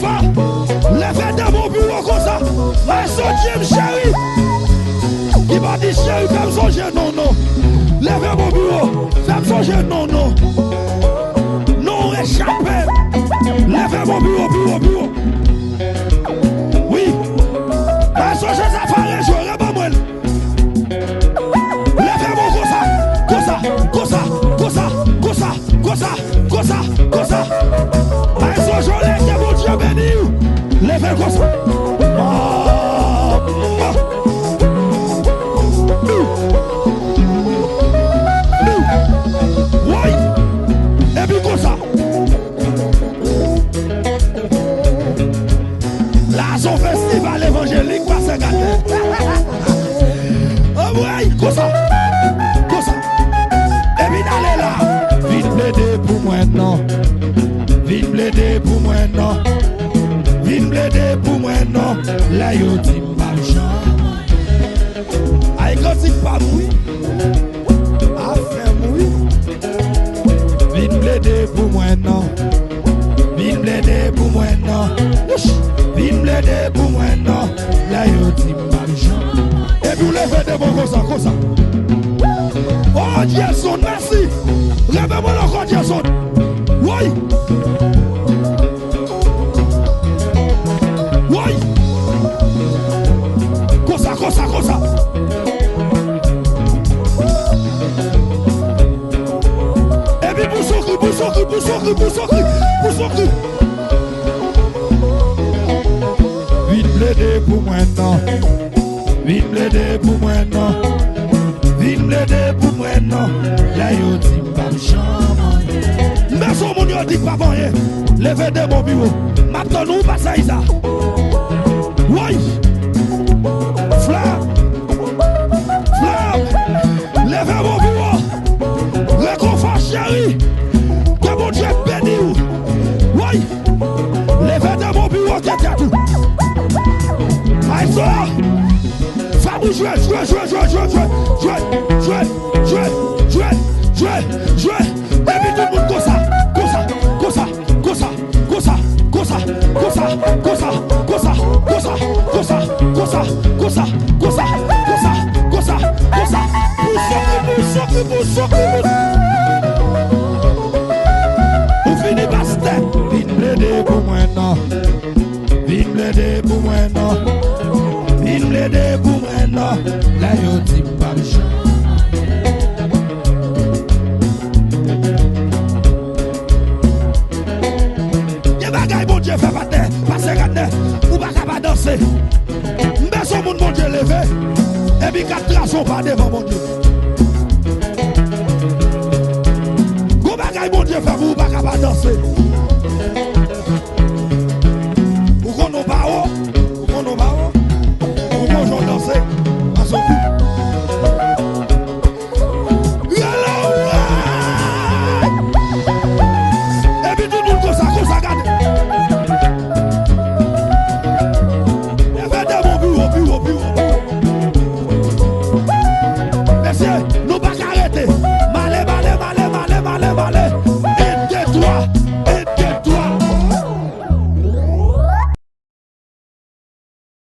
fa. Levez de mon bureau comme ça. Mais son Dieu, chéri. Qui m'a dit chéri, fais-moi songer, non, non. Levez mon bureau, fais-moi songer, non, non. Non, échappez. Levez mon bureau, bureau. Oui. Mais songer, ça fait jouer, moi. Levez mon comme ça. Mais songer, que mon Dieu béni. Levez comme ça. Et puis comme ça. Là, son festival évangélique passe à gâter. Oh ouais, comme ça. Et puis d'aller là. Vite plaider pour moi, non. Vite plaider pour moi, non. Vite plaider pour moi, non. Là, yo dit pas le champ. Aïe, quand il pas mouille. Affaire mouille. Vite plaider pour moi, non. Vite plaider pour moi, non. Vite plaider pour moi, non. Là, yo dit pas le champ. Et puis, levez de bon comme ça. Oh, Jason, merci. Levez-moi encore, Jason. Oui. Oui. Comme ça. Et puis, pour sortir. Vite plaider pour moi, non. Vite plaider pour moi, non. Vite plaider pour moi, non. Là, yo dit pas le champ. Mais son moun yo dit pas rien. Levez de mon bureau. Maintenant, nous passons ça. Oui. Flamme. Levez mon bureau. Réconfort chéri. Que mon Dieu bénisse. Oui. Levez de mon bureau qui était tout. Aïe, Fabou, jouez. Et puis tout le monde comme ça. Vous finissez par step. Vite plaider pour moi, non. Vite plaider pour moi, non. Vite plaider pour moi, non. Là, yo dit pas le champ. Mon Dieu fait pas terre, passer regardez, ou pas capable danser. Mais son monde, mon Dieu levé, et puis 4 traces sont pas devant mon Dieu. Go bagaille, mon Dieu fait vous, pas capable danser.